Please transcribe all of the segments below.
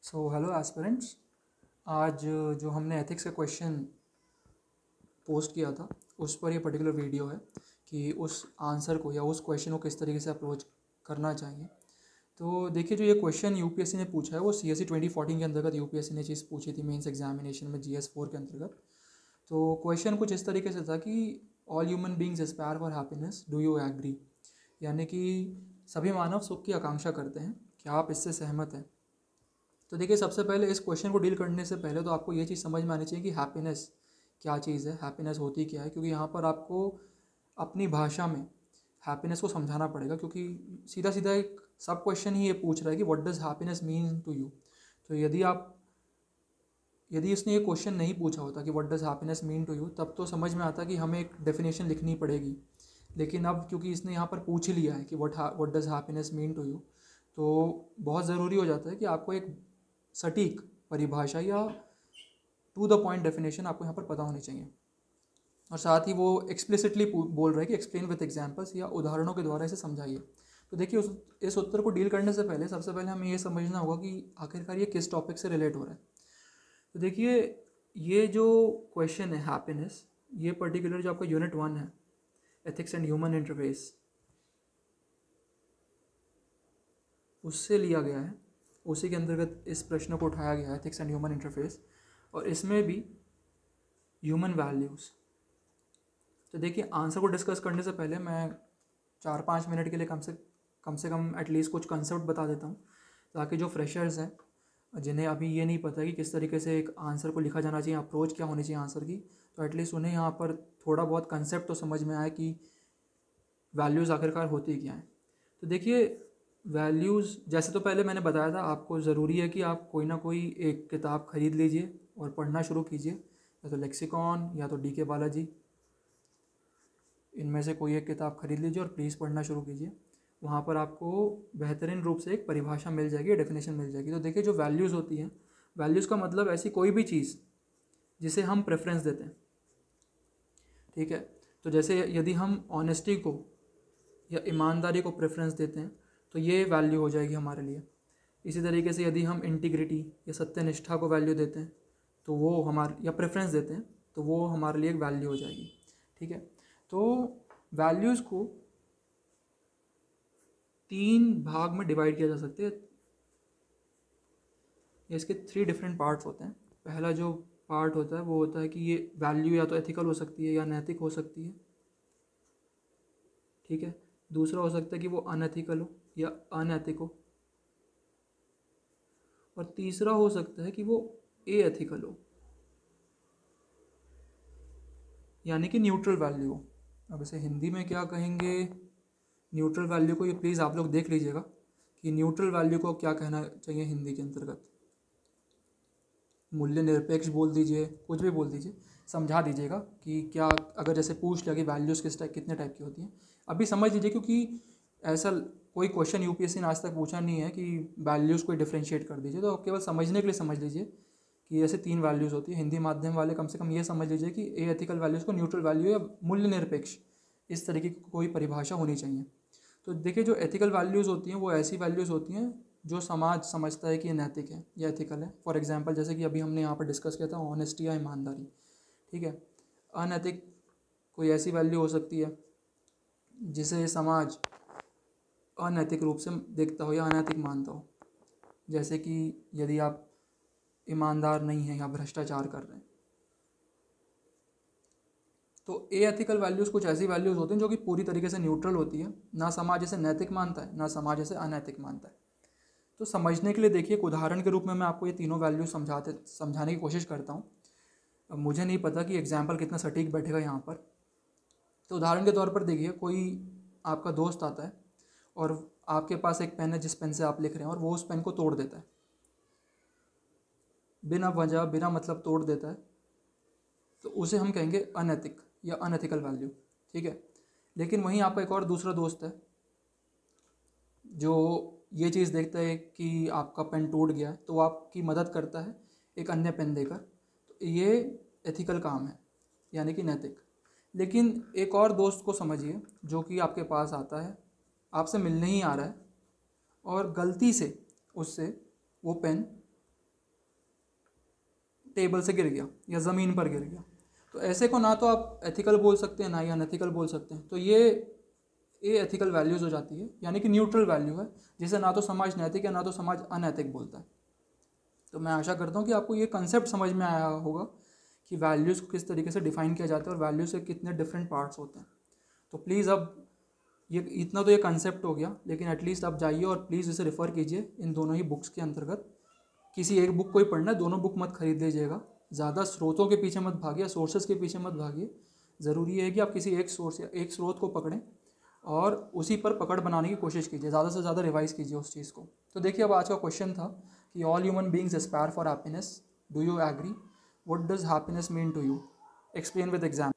Hello aspirants. आज जो हमने एथिक्स का क्वेश्चन पोस्ट किया था उस पर ये पर्टिकुलर वीडियो है कि उस आंसर को या उस क्वेश्चन को किस तरीके से अप्रोच करना चाहिए। तो देखिए, जो ये क्वेश्चन यूपीएससी ने पूछा है वो सीएससी 2014 के अंतर्गत यूपीएससी ने चीज़ पूछी थी मेंस एग्जामिनेशन में जीएस 4 के अंतर्गत। तो क्वेश्चन कुछ इस तरीके से था कि all human beings aspire for happiness, do you agree? यानी कि सभी मानव सुख की आकांक्षा करते हैं, क्या आप इससे सहमत हैं? तो देखिए, सबसे पहले इस क्वेश्चन को डील करने से पहले तो आपको ये चीज़ समझ में आनी चाहिए कि हैप्पीनेस क्या चीज़ है, हैप्पीनेस होती क्या है। क्योंकि यहाँ पर आपको अपनी भाषा में हैप्पीनेस को समझाना पड़ेगा, क्योंकि सीधा सीधा एक सब क्वेश्चन ही ये पूछ रहा है कि what does happiness mean to you. तो यदि इसने ये क्वेश्चन नहीं पूछा होता कि what does happiness mean to you, तब तो समझ में आता कि हमें एक डेफिनेशन लिखनी पड़ेगी। लेकिन अब क्योंकि इसने यहाँ पर पूछ ही लिया है कि what does happiness mean to you, तो बहुत ज़रूरी हो जाता है कि आपको एक सटीक परिभाषा या टू द पॉइंट डेफिनेशन आपको यहाँ पर पता होनी चाहिए। और साथ ही वो एक्सप्लिसिटली बोल रहा है कि एक्सप्लेन विथ एग्जांपल्स, या उदाहरणों के द्वारा इसे समझाइए। तो देखिए, इस उत्तर को डील करने से पहले सबसे पहले हमें ये समझना होगा कि आखिरकार ये किस टॉपिक से रिलेट हो रहा है। तो देखिए, ये जो क्वेश्चन है हैप्पीनेस, ये पर्टिकुलर जो आपका यूनिट 1 है, एथिक्स एंड ह्यूमन इंटरफेस, उससे लिया गया है। उसी के अंतर्गत इस प्रश्न को उठाया गया है, एथिक्स एंड ह्यूमन इंटरफेस, और इसमें भी ह्यूमन वैल्यूज़। तो देखिए, आंसर को डिस्कस करने से पहले मैं 4-5 मिनट के लिए कम से कम एटलीस्ट कुछ कंसेप्ट बता देता हूँ, ताकि जो फ्रेशर्स हैं, जिन्हें अभी ये नहीं पता कि किस तरीके से एक आंसर को लिखा जाना चाहिए, अप्रोच क्या होनी चाहिए आंसर की, तो एटलीस्ट उन्हें यहाँ पर थोड़ा बहुत कंसेप्ट तो समझ में आए कि वैल्यूज़ आखिरकार होती क्या हैं। तो देखिए, वैल्यूज़ जैसे तो पहले मैंने बताया था, आपको ज़रूरी है कि आप कोई ना कोई एक किताब ख़रीद लीजिए और पढ़ना शुरू कीजिए, या तो लेक्सिकॉन या तो डी के बालाजी, इनमें से कोई एक किताब खरीद लीजिए और प्लीज़ पढ़ना शुरू कीजिए। वहाँ पर आपको बेहतरीन रूप से एक परिभाषा मिल जाएगी, डेफिनेशन मिल जाएगी। तो देखिए, जो वैल्यूज़ होती हैं, वैल्यूज़ का मतलब ऐसी कोई भी चीज़ जिसे हम प्रेफरेंस देते हैं, ठीक है। तो जैसे यदि हम ऑनेस्टी को या ईमानदारी को प्रेफरेंस देते हैं, तो ये वैल्यू हो जाएगी हमारे लिए। इसी तरीके से यदि हम इंटीग्रिटी या सत्यनिष्ठा को वैल्यू देते हैं, तो वो हमारे, या प्रेफरेंस देते हैं, तो वो हमारे लिए एक वैल्यू हो जाएगी, ठीक है। तो वैल्यूज़ को 3 भाग में डिवाइड किया जा सकता है। इसके 3 डिफरेंट पार्ट्स होते हैं। पहला जो पार्ट होता है वो होता है कि ये वैल्यू या तो एथिकल हो सकती है या नैतिक हो सकती है, ठीक है। दूसरा हो सकता है कि वो अनएथिकल हो या अनैतिक हो, और तीसरा हो सकता है कि वो एथिकल हो, यानी कि न्यूट्रल वैल्यू हो। अब इसे हिंदी में क्या कहेंगे न्यूट्रल वैल्यू को, ये प्लीज़ आप लोग देख लीजिएगा कि न्यूट्रल वैल्यू को क्या कहना चाहिए हिंदी के अंतर्गत। मूल्य निरपेक्ष बोल दीजिए, कुछ भी बोल दीजिए, समझा दीजिएगा कि क्या, अगर जैसे पूछ लिया कि वैल्यूज़ कितने टाइप की होती हैं, अभी समझ लीजिए। क्योंकि ऐसा कोई क्वेश्चन यूपीएससी ने आज तक पूछा नहीं है कि वैल्यूज़ को डिफ्रेंशिएट कर दीजिए। तो केवल समझने के लिए समझ लीजिए कि ऐसे 3 वैल्यूज़ होती है। हिंदी माध्यम वाले कम से कम ये समझ लीजिए कि एथिकल वैल्यूज़ को न्यूट्रल वैल्यू या मूल्य निरपेक्ष, इस तरीके की कोई परिभाषा होनी चाहिए। तो देखिए, जो एथिकल वैल्यूज़ होती हैं वो ऐसी वैल्यूज़ होती हैं जो समाज समझता है कि ये नैतिक है या एथिकल है। फॉर एग्जांपल, जैसे कि अभी हमने यहाँ पर डिस्कस किया था ऑनेस्टी या ईमानदारी, ठीक है। अनैतिक कोई ऐसी वैल्यू हो सकती है जिसे समाज अनैतिक रूप से देखता हो या अनैतिक मानता हो, जैसे कि यदि आप ईमानदार नहीं हैं या भ्रष्टाचार कर रहे हैं। तो एथिकल वैल्यूज़ कुछ ऐसी वैल्यूज़ होती हैं जो कि पूरी तरीके से न्यूट्रल होती है, ना समाज इसे नैतिक मानता है ना समाज इसे अनैतिक मानता है। तो समझने के लिए देखिए, एक उदाहरण के रूप में मैं आपको ये तीनों वैल्यू समझाने की कोशिश करता हूँ। अब मुझे नहीं पता कि एग्जाम्पल कितना सटीक बैठेगा यहाँ पर। तो उदाहरण के तौर पर देखिए, कोई आपका दोस्त आता है और आपके पास एक पेन है जिस पेन से आप लिख रहे हैं, और वो उस पेन को तोड़ देता है, बिना वजह बिना मतलब तोड़ देता है, तो उसे हम कहेंगे अनैतिक या अनएथिकल वैल्यू, ठीक है। लेकिन वहीं आपका एक और दूसरा दोस्त है जो ये चीज़ देखता है कि आपका पेन टूट गया है, तो वो आपकी मदद करता है एक अन्य पेन देकर। तो ये एथिकल काम है, यानी कि नैतिक। लेकिन एक और दोस्त को समझिए जो कि आपके पास आता है, आपसे मिलने ही आ रहा है, और गलती से उससे वो पेन टेबल से गिर गया या ज़मीन पर गिर गया। तो ऐसे को ना तो आप एथिकल बोल सकते हैं ना ही अनएथिकल बोल सकते हैं। तो ये एथिकल वैल्यूज़ हो जाती है, यानी कि न्यूट्रल वैल्यू है, जिसे ना तो समाज नैतिक है ना तो समाज अनैतिक बोलता है। तो मैं आशा करता हूँ कि आपको ये कंसेप्ट समझ में आया होगा कि वैल्यूज़ को किस तरीके से डिफ़ाइन किया जाता है और वैल्यूज़ के कितने डिफरेंट पार्ट्स होते हैं। तो प्लीज़ अब ये इतना तो ये कंसेप्ट हो गया, लेकिन एटलीस्ट आप जाइए और प्लीज़ इसे रेफ़र कीजिए इन दोनों ही बुक्स के अंतर्गत। किसी एक बुक को ही पढ़ना है, दोनों बुक मत खरीद लीजिएगा। ज़्यादा स्रोतों के पीछे मत भागिए, सोर्सेज के पीछे मत भागिए। ज़रूरी है कि आप किसी एक सोर्स या एक स्रोत को पकड़ें और उसी पर पकड़ बनाने की कोशिश कीजिए, ज़्यादा से ज़्यादा रिवाइज कीजिए उस चीज़ को। तो देखिए, अब आज का क्वेश्चन था कि all human beings aspire for happiness, do you agree? What does happiness mean to you? Explain with exam.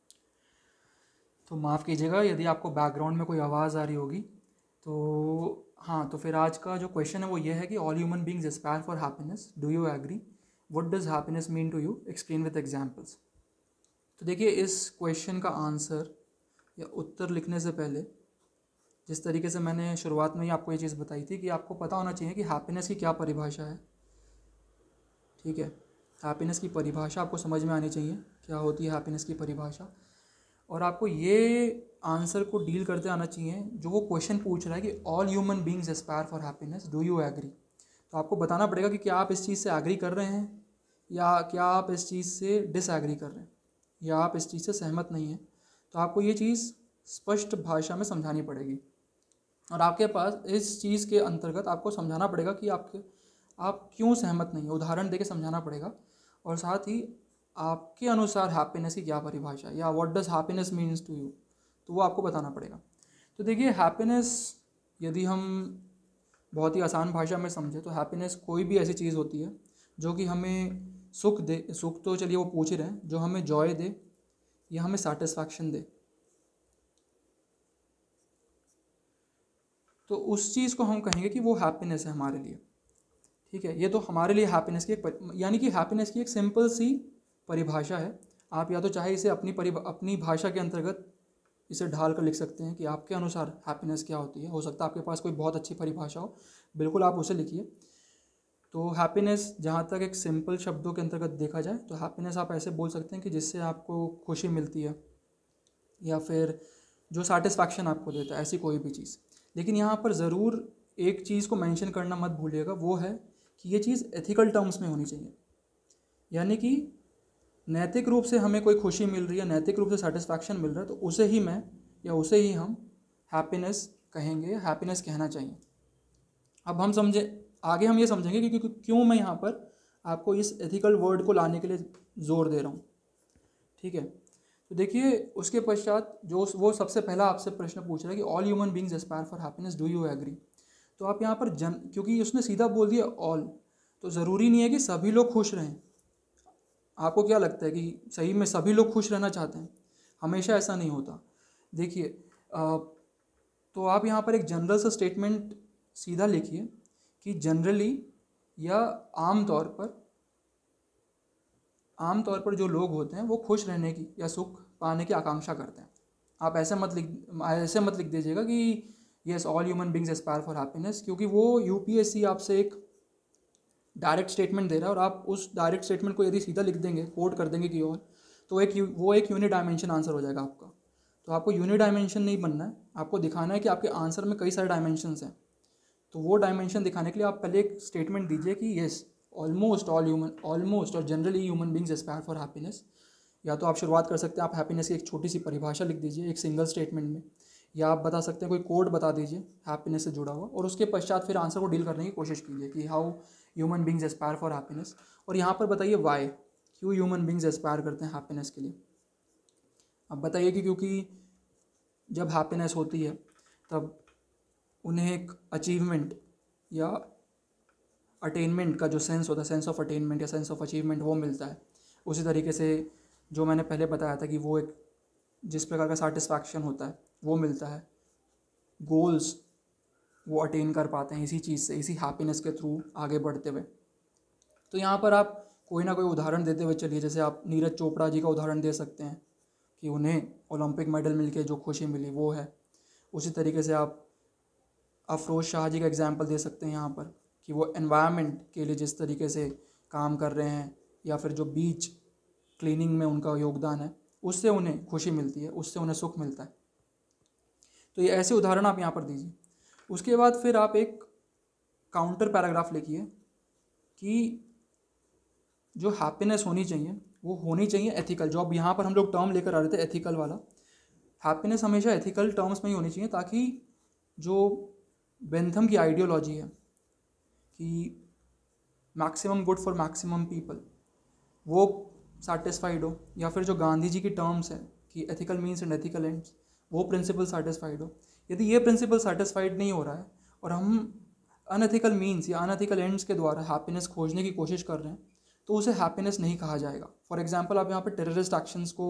तो माफ़ कीजिएगा यदि आपको बैकग्राउंड में कोई आवाज़ आ रही होगी। तो हाँ, तो फिर आज का जो क्वेश्चन है वो ये है कि all human beings aspire for happiness, do you agree? What does happiness mean to you? Explain with examples. तो देखिए, इस क्वेश्चन का आंसर या उत्तर लिखने से पहले जिस तरीके से मैंने शुरुआत में ही आपको ये चीज़ बताई थी कि आपको पता होना चाहिए कि हैप्पीनेस की क्या परिभाषा है। ठीक है, हैप्पीनेस की परिभाषा आपको समझ में आनी चाहिए, क्या होती है हैप्पीनेस की परिभाषा। और आपको ये आंसर को डील करते आना चाहिए जो वो क्वेश्चन पूछ रहा है कि all human beings aspire for happiness, do you agree? तो आपको बताना पड़ेगा कि क्या आप इस चीज़ से एग्री कर रहे हैं या क्या आप इस चीज़ से डिसएग्री कर रहे हैं या आप इस चीज़ से सहमत नहीं हैं। तो आपको ये चीज़ स्पष्ट भाषा में समझानी पड़ेगी और आपके पास इस चीज़ के अंतर्गत आपको समझाना पड़ेगा कि आप क्यों सहमत नहीं है, उदाहरण देके समझाना पड़ेगा। और साथ ही आपके अनुसार हैप्पीनेस की क्या परिभाषा है या what does happiness means to you, तो वो आपको बताना पड़ेगा। तो देखिए, हैप्पीनेस यदि हम बहुत ही आसान भाषा में समझे तो हैप्पीनेस कोई भी ऐसी चीज़ होती है जो कि हमें सुख दे। सुख तो चलिए वो पूछ ही रहे हैं, जो हमें जॉय दे या हमें सेटिस्फैक्शन दे। तो उस चीज़ को हम कहेंगे कि वो हैप्पीनेस है हमारे लिए। ठीक है, ये तो हमारे लिए हैप्पीनेस की यानी कि हैप्पीनेस की एक सिंपल सी परिभाषा है। आप या तो चाहे इसे अपनी भाषा के अंतर्गत इसे ढाल कर लिख सकते हैं कि आपके अनुसार हैप्पीनेस क्या होती है। हो सकता है आपके पास कोई बहुत अच्छी परिभाषा हो, बिल्कुल आप उसे लिखिए। तो हैप्पीनेस जहाँ तक एक सिंपल शब्दों के अंतर्गत देखा जाए तो हैप्पीनेस आप ऐसे बोल सकते हैं कि जिससे आपको खुशी मिलती है या फिर जो सेटिस्फैक्शन आपको देता है, ऐसी कोई भी चीज़। लेकिन यहाँ पर ज़रूर एक चीज़ को मेंशन करना मत भूलिएगा, वो है कि ये चीज़ एथिकल टर्म्स में होनी चाहिए। यानी कि नैतिक रूप से हमें कोई खुशी मिल रही है, नैतिक रूप से सेटिस्फैक्शन मिल रहा है, तो उसे ही मैं या उसे ही हम हैप्पीनेस कहेंगे, हैप्पीनेस कहना चाहिए। अब हम आगे हम ये समझेंगे कि क्यों मैं यहाँ पर आपको इस एथिकल वर्ड को लाने के लिए ज़ोर दे रहा हूँ। ठीक है, तो देखिए, उसके पश्चात जो वो सबसे पहला आपसे प्रश्न पूछ रहा है कि all human beings aspire for happiness, do you agree? तो आप यहाँ पर क्योंकि उसने सीधा बोल दिया ऑल, तो ज़रूरी नहीं है कि सभी लोग खुश रहें। आपको क्या लगता है कि सही में सभी लोग खुश रहना चाहते हैं? हमेशा ऐसा नहीं होता। देखिए, तो आप यहाँ पर एक जनरल सा स्टेटमेंट सीधा लिखिए कि जनरली या आम तौर पर जो लोग होते हैं वो खुश रहने की या सुख पाने की आकांक्षा करते हैं। आप ऐसे मत लिख दीजिएगा कि yes all human beings aspire for happiness, क्योंकि वो यूपीएससी आपसे एक डायरेक्ट स्टेटमेंट दे रहा है और आप उस डायरेक्ट स्टेटमेंट को यदि सीधा लिख देंगे, कोट कर देंगे कि और, तो वो एक यूनि डायमेंशन आंसर हो जाएगा आपका। तो आपको यूनि डायमेंशन नहीं बनना है, आपको दिखाना है कि आपके आंसर में कई सारे डायमेंशंस हैं। तो वो डायमेंशन दिखाने के लिए आप पहले एक स्टेटमेंट दीजिए कि येस ऑलमोस्ट और generally human beings aspire for happiness. या तो आप शुरुआत कर सकते हैं, आप हैप्पीनेस की एक छोटी सी परिभाषा लिख दीजिए एक सिंगल स्टेटमेंट में, या आप बता सकते हैं कोई कोड बता दीजिए हैप्पीनेस से जुड़ा हुआ, और उसके पश्चात फिर आंसर को डील करने की कोशिश कीजिए कि how human beings aspire for happiness. और यहाँ पर बताइए वाई, क्यों ह्यूमन बींग्स एस्पायर करते हैं हैप्पीनेस के लिए। अब बताइए कि क्योंकि जब हैप्पीनेस होती है तब उन्हें एक अचीवमेंट या अटेनमेंट का जो सेंस होता है, सेंस ऑफ अटेनमेंट या सेंस ऑफ अचीवमेंट, वो मिलता है। उसी तरीके से जो मैंने पहले बताया था कि वो एक जिस प्रकार का सेटिस्फैक्शन होता है वो मिलता है, गोल्स वो अटेन कर पाते हैं इसी चीज़ से, इसी हैप्पीनेस के थ्रू आगे बढ़ते हुए। तो यहाँ पर आप कोई ना कोई उदाहरण देते हुए चलिए, जैसे आप नीरज चोपड़ा जी का उदाहरण दे सकते हैं कि उन्हें ओलंपिक मेडल मिलके जो खुशी मिली वो है। उसी तरीके से आप अफरोज़ शाह जी का एग्जाम्पल दे सकते हैं यहाँ पर कि वो एनवायरनमेंट के लिए जिस तरीके से काम कर रहे हैं या फिर जो बीच क्लीनिंग में उनका योगदान है, उससे उन्हें खुशी मिलती है, उससे उन्हें सुख मिलता है। तो ये ऐसे उदाहरण आप यहाँ पर दीजिए। उसके बाद फिर आप एक काउंटर पैराग्राफ लिखिए कि जो हैप्पीनेस होनी चाहिए वो होनी चाहिए एथिकल। जो अब यहाँ पर हम लोग टर्म लेकर आ रहे थे एथिकल वाला, हैप्पीनेस हमेशा एथिकल टर्म्स में ही होनी चाहिए, ताकि जो बेंथम की आइडियोलॉजी है कि maximum good for maximum people, वो सेटिस्फाइड हो, या फिर जो गांधी जी की टर्म्स है कि ethical means and ethical ends, वो प्रिंसिपल सेटिस्फाइड हो। यदि ये प्रिंसिपल सेटिस्फाइड नहीं हो रहा है और हम अनएथिकल मीन्स या अनएथिकल एंड्स के द्वारा हैप्पीनेस खोजने की कोशिश कर रहे हैं, तो उसे हैप्पीनेस नहीं कहा जाएगा। फॉर एग्जांपल आप यहाँ पर टेररिस्ट एक्शंस को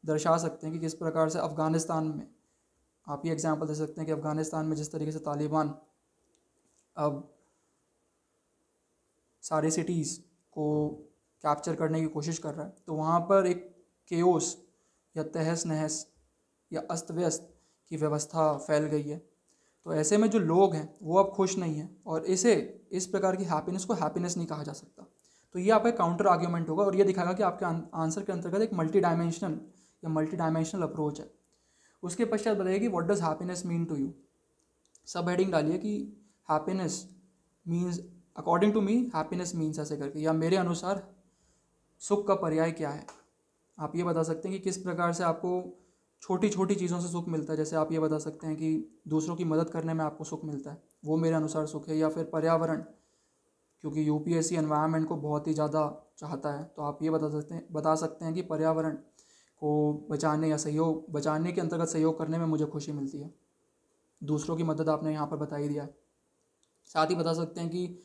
दर्शा सकते हैं कि किस प्रकार से अफ़गानिस्तान में, आप ये एग्जांपल दे सकते हैं कि अफ़गानिस्तान में जिस तरीके से तालिबान अब सारे सिटीज़ को कैप्चर करने की कोशिश कर रहा है, तो वहाँ पर एक केओस या तहस नहस या अस्त व्यस्त की व्यवस्था फैल गई है। तो ऐसे में जो लोग हैं वो अब खुश नहीं हैं, और इस प्रकार की हैप्पीनेस को हैप्पीनेस नहीं कहा जा सकता। तो ये आपका काउंटर आर्ग्यूमेंट होगा और ये दिखाएगा कि आपके आंसर के अंतर्गत एक मल्टी डायमेंशनल अप्रोच है। उसके पश्चात बताइए कि what does happiness mean to you. सब हेडिंग डालिए कि happiness means, according to me happiness means, ऐसे करके, या मेरे अनुसार सुख का पर्याय क्या है। आप ये बता सकते हैं कि किस प्रकार से आपको छोटी छोटी चीज़ों से सुख मिलता है। जैसे आप ये बता सकते हैं कि दूसरों की मदद करने में आपको सुख मिलता है, वो मेरे अनुसार सुख है। या फिर पर्यावरण, क्योंकि यूपीएससी एनवायरनमेंट को बहुत ही ज़्यादा चाहता है, तो आप ये बता सकते हैं कि पर्यावरण को बचाने के अंतर्गत सहयोग करने में मुझे खुशी मिलती है। दूसरों की मदद आपने यहाँ पर बता ही दिया है। साथ ही बता सकते हैं कि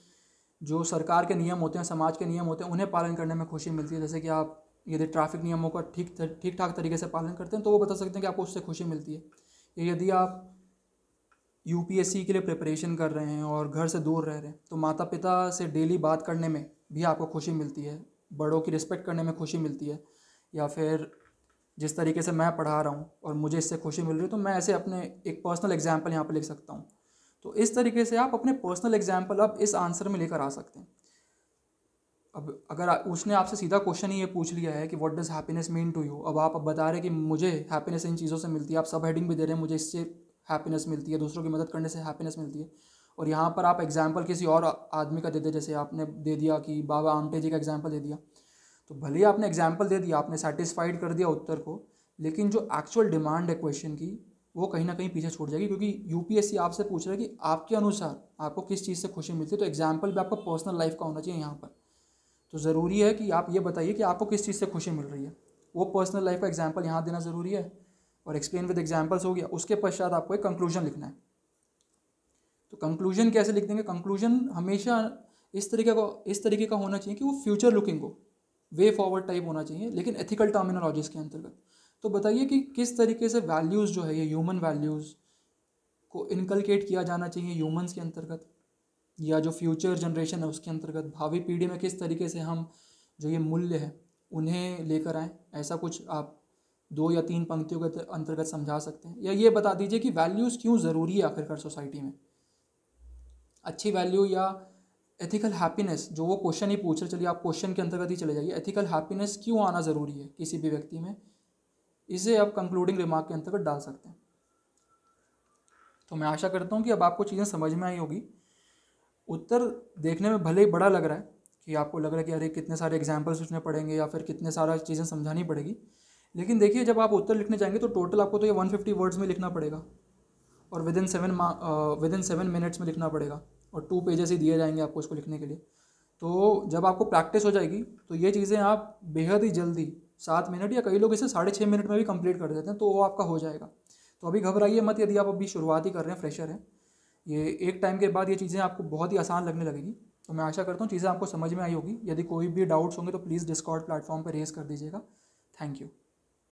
जो सरकार के नियम होते हैं, समाज के नियम होते हैं, उन्हें पालन करने में खुशी मिलती है। जैसे कि आप यदि ट्रैफिक नियमों का ठीक ठाक तरीके से पालन करते हैं तो वो बता सकते हैं कि आपको उससे खुशी मिलती है। या यदि आप यूपीएससी के लिए प्रिपरेशन कर रहे हैं और घर से दूर रह रहे हैं, तो माता पिता से डेली बात करने में भी आपको खुशी मिलती है, बड़ों की रिस्पेक्ट करने में खुशी मिलती है। या फिर जिस तरीके से मैं पढ़ा रहा हूँ और मुझे इससे खुशी मिल रही है, तो मैं ऐसे अपने एक पर्सनल एग्जाम्पल यहाँ पर लिख सकता हूँ। तो इस तरीके से आप अपने पर्सनल एग्जाम्पल अब इस आंसर में लेकर आ सकते हैं। अब अगर उसने आपसे सीधा क्वेश्चन ही ये पूछ लिया है कि what does happiness mean to you, अब आप बता रहे हैं कि मुझे हैप्पीनेस इन चीज़ों से मिलती है, आप सब हेडिंग भी दे रहे हैं, मुझे इससे हैप्पीनेस मिलती है, दूसरों की मदद करने से हैप्पीनेस मिलती है, और यहाँ पर आप एग्जाम्पल किसी और आदमी का दे दे, जैसे आपने दे दिया कि बाबा आमटे जी का एग्जाम्पल दे दिया, तो भले ही आपने एग्जाम्पल दे दिया, आपने सेटिस्फाइड कर दिया उत्तर को, लेकिन जो एक्चुअल डिमांड है क्वेश्चन की, वो कहीं ना कहीं पीछे छूट जाएगी। क्योंकि यूपीएससी आपसे पूछ रहा है कि आपके अनुसार आपको किस चीज़ से खुशी मिलती है, तो एग्जाम्पल भी आपका पर्सनल लाइफ का होना चाहिए यहाँ पर। तो ज़रूरी है कि आप ये बताइए कि आपको किस चीज़ से खुशी मिल रही है, वो पर्सनल लाइफ का एग्जाम्पल यहाँ देना ज़रूरी है, और एक्सप्लेन विद एग्जाम्पल्स हो गया। उसके पश्चात आपको एक कंक्लूजन लिखना है। तो कंक्लूजन कैसे लिख देंगे? कंक्लूजन हमेशा इस तरीके का होना चाहिए कि वो फ्यूचर लुकिंग हो, वे फॉरवर्ड टाइप होना चाहिए, लेकिन एथिकल टर्मिनोलॉजीज़ के अंतर्गत। तो बताइए कि किस तरीके से वैल्यूज़ जो है, ये ह्यूमन वैल्यूज़ को इनकलकेट किया जाना चाहिए ह्यूमन्स के अंतर्गत, या जो फ्यूचर जनरेशन है उसके अंतर्गत, भावी पीढ़ी में किस तरीके से हम जो ये मूल्य है उन्हें लेकर आएँ। ऐसा कुछ आप 2 या 3 पंक्तियों के अंतर्गत समझा सकते हैं। या ये बता दीजिए कि वैल्यूज़ क्यों ज़रूरी है आखिरकार सोसाइटी में। अच्छी वैल्यू या एथिकल हैप्पीनेस, जो वो क्वेश्चन ही पूछ रहे, चलिए आप क्वेश्चन के अंतर्गत ही चले जाइए, एथिकल हैप्पीनेस क्यों आना ज़रूरी है किसी भी व्यक्ति में, इसे आप कंक्लूडिंग रिमार्क के अंतर्गत डाल सकते हैं। तो मैं आशा करता हूँ कि अब आपको चीज़ें समझ में आई होगी। उत्तर देखने में भले ही बड़ा लग रहा है कि आपको लग रहा है कि अरे कितने सारे एग्जाम्पल्स लिखने पड़ेंगे या फिर कितने सारा चीज़ें समझानी पड़ेगी, लेकिन देखिए जब आप उत्तर लिखने जाएंगे तो टोटल आपको तो ये 150 वर्ड्स में लिखना पड़ेगा, और विदिन 7 मिनट्स में लिखना पड़ेगा, और 2 पेजेस ही दिए जाएंगे आपको इसको लिखने के लिए। तो जब आपको प्रैक्टिस हो जाएगी तो ये चीज़ें आप बेहद ही जल्दी 7 मिनट, या कई लोग इसे 6.5 मिनट में भी कंप्लीट कर देते हैं, तो वो आपका हो जाएगा। तो अभी घबराइए मत, यदि आप अभी शुरुआत ही कर रहे हैं, फ्रेशर हैं, ये एक टाइम के बाद ये चीज़ें आपको बहुत ही आसान लगने लगेगी। तो मैं आशा करता हूँ चीज़ें आपको समझ में आई होगी। यदि कोई भी डाउट्स होंगे तो प्लीज़ डिस्कॉर्ड प्लेटफॉर्म पर रेज़ कर दीजिएगा। Thank you.